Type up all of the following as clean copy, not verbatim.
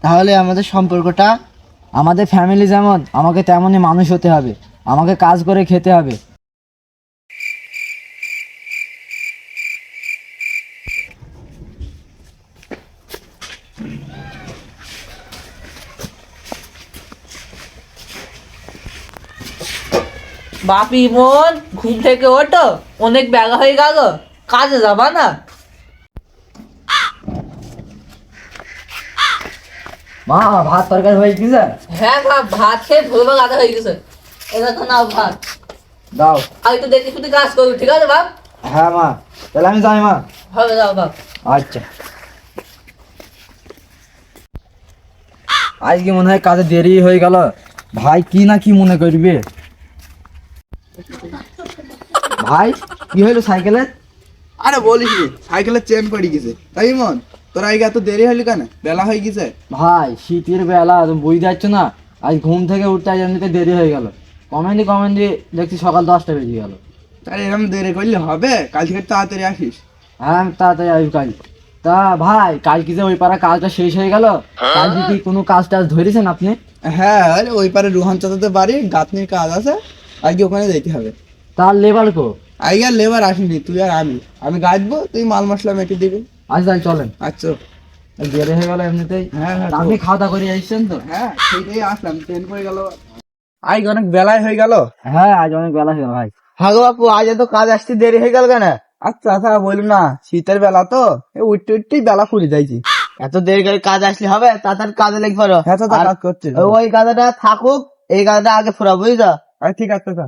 তাহলে আমাদের সম্পর্কটা আমাদের ফ্যামিলি যেমন আমাকে তেমনই মানুষ হতে হবে, আমাকে কাজ করে খেতে হবে। বাপ ইমন, ঘুম থেকে ওঠো, অনেক বেলা হয়ে গেল, কাজে যাবা না? মা, ভাত তরকারি হয়ে গেছে? হ্যাঁ বাপ, ভাত খেয়ে ভোরবেলা গাদা হয়ে গেছে। এটা তো নাও ভাত, দাও। আর একটু দেখে শুধু কাজ করবি, ঠিক আছে বাপ? হ্যাঁ মা, তাহলে আমি যাই মা। হবে, যাও বাপ। আচ্ছা। আজকে মনে হয় কাজে দেরি হয়ে গেল, ভাই কি না কি মনে করবে। ভাই কি হইলো সাইকেলে? আরে বলিস রে, সাইকেলের চেন পড়ে গেছে। তাই মন তোরা আগে এত দেরি হলি কেন? বেলা হয়ে গেছে। ভাই শীতের বেলা, তুমি বুঝতে পারছো না, আজ ঘুম থেকে উঠতে আজ এমনিতে দেরি হয়ে গেল। কমেন্টি দেখছি সকাল 10টা বেজে গেল। তাহলে এরকম দেরি করলে হবে? কাল থেকে তাড়াতাড়ি আসিস। হ্যাঁ আমি তাড়াতাড়ি আসবি কাল। তা ভাই কাল কি যে ওই পাড়া কাজটা শেষ হয়ে গেল, কাল কি কোনো কাজ টাজ ধরেছেন আপনি? হ্যাঁ, আরে ওই পারে রুহান চাচাতে বাড়ি গাঁথনির কাজ আছে, আজকে ওখানে যেতে হবে। তার লেবার কো? আজকে আর লেবার আসেনি, তুই আর আমি গাঁথবো, তুই মাল মশলা মেটে দিবি। আচ্ছা চলেন, আচ্ছা। দেরি হয়ে গেল এমনিতেই। হ্যাঁ হ্যাঁ, আপনি খাওয়া দাওয়া করে আসছেন তো? হ্যাঁ সেইটাই আসলাম, ট্রেন পড়ে গেল। আজ অনেক বেলায় হয়ে গেল। হ্যাঁ আজ অনেক বেলা হয়ে গেল ভাই। হ্যাঁ গো বাপু, আজ এত কাজ আসতে দেরি হয়ে গেল কেন? আচ্ছা আচ্ছা, বলুন না, শীতের বেলা তো উঠতে উঠতেই বেলা ফুরে যাইছি। এত দেরি করে কাজ আসলে হবে? তাড়াতাড়ি কাজে লেগে পড়ো। হ্যাঁ চাচা, কাজ করছে। ওই গাদাটা থাকুক, এই গাদাটা আগে ফুরা, বুঝছো? আরে ঠিক আছে চাচা।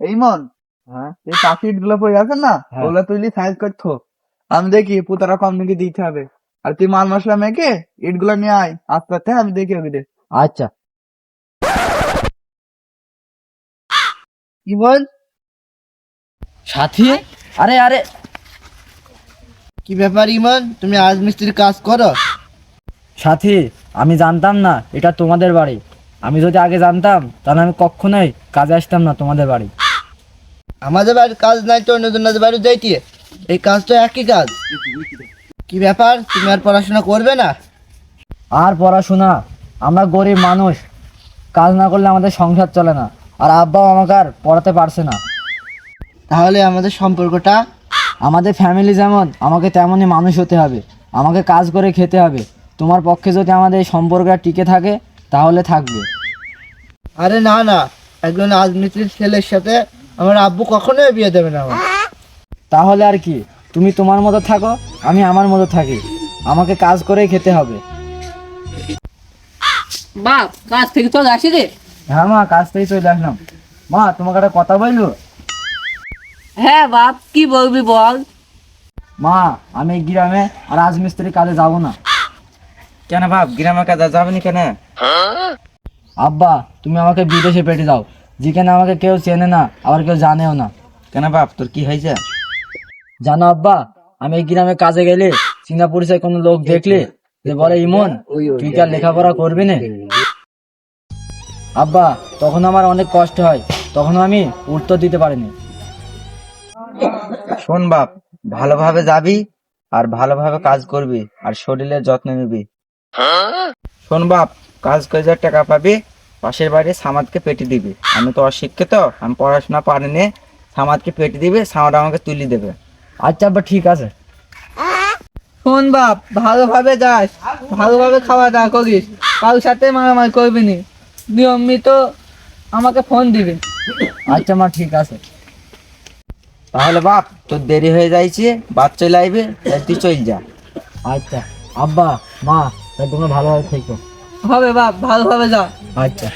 এই মন, হ্যাঁ এই পাখি ইট গুলো পড়ে আছে না, হ্যাঁ। ওগুলো তুই সাইজ করতো, আমি দেখি পুতারা কম নাকি দিতে হবে। আর তুই মাল মশলা মেখে ইট গুলো নিয়ে আয় আস্তে আস্তে, আমি দেখি ওকে। আচ্ছা। কি বল সাথী? আরে আরে, কি ব্যাপার ইমন, তুমি রাজমিস্ত্রির কাজ করো? সাথী আমি জানতাম না এটা তোমাদের বাড়ি। আমি যদি আগে জানতাম তাহলে আমি কখনোই কাজে আসতাম না তোমাদের বাড়ি। আমাদের বাড়ির কাজ নাই তো অন্যজনের বাড়ি যাইতে? এই কাজ তো একই কাজ। কি ব্যাপার, তুমি আর পড়াশোনা করবে না? আর পড়াশোনা? আমরা গরিব মানুষ, কাজ না করলে আমাদের সংসার চলে না, আর আব্বাও আমাকে আর পড়াতে পারছে না। তাহলে আমাদের সম্পর্কটা আমাদের ফ্যামিলি যেমন আমাকে তেমনই মানুষ হতে হবে, আমাকে কাজ করে খেতে হবে। তোমার পক্ষে যদি আমাদের এই সম্পর্কটা টিকে থাকে তাহলে থাকবে। আরে না না, একজন রাজমিস্ত্রির ছেলের সাথে আমার আব্বু কখনোই বিয়ে দেবে না আমার। তাহলে আর কি, তুমি তোমার মতো থাকো, আমি আমার মতো থাকি, আমাকে কাজ করেই খেতে হবে। বাপ, কাজ থেকে চলে আসি রে। হ্যাঁ মা, কাজ থেকে চলে আসলাম। মা তোমাকে একটা কথা বলবো? হ্যাঁ বাপ, কি বলবি বল। মা আমি এই গ্রামে আর রাজমিস্ত্রির কাজে যাব না। কেন বাপ, গ্রামের কাজে যাবেনি কেন? আব্বা তুমি আমাকে বিদেশে পেটে দাও, যেখানে আমাকে কেউ চেনে না, আবার কেউ জানেও না। কেন বাপ, তোর কি হয়েছে? জানো আব্বা, আমি এই গ্রামে কাজে গেলে চীনা পরিচয় কোনো লোক দেখলে যে বলে, ইমন তুই কি আর লেখাপড়া করবি না? আব্বা তখন আমার অনেক কষ্ট হয়, তখন আমি উত্তর দিতে পারিনি। শোন বাপ, ভালোভাবে যাবি আর ভালোভাবে কাজ করবি আর শরীরের যত্ন নিবি। শোন বাপ, কাজ করে যা টাকা পাবি পাশের বাড়ি সামাদকে পেটে দিবি। আমি তো অশিক্ষিত, আমি পড়াশোনা পারিনি, সামাদকে পেটে দিবে, সামাদ আমাকে তুলি দেবে। আচ্ছা আব্বা ঠিক আছে। শোন বাপ, ভালোভাবে যাস, ভালোভাবে খাওয়া দাওয়া করিস, কারোর সাথে মারামারি করবি নি, নিয়মিত আমাকে ফোন দিবি। আচ্ছা মা ঠিক আছে। তাহলে বাপ, তোর দেরি হয়ে যাইছে, বাদ চলে আইবে, তাই তুই চল যা। আচ্ছা আব্বা মা, তাহলে তোমরা ভালোভাবে থেকো। হবে বাপ, ভালোভাবে যা। আচ্ছা।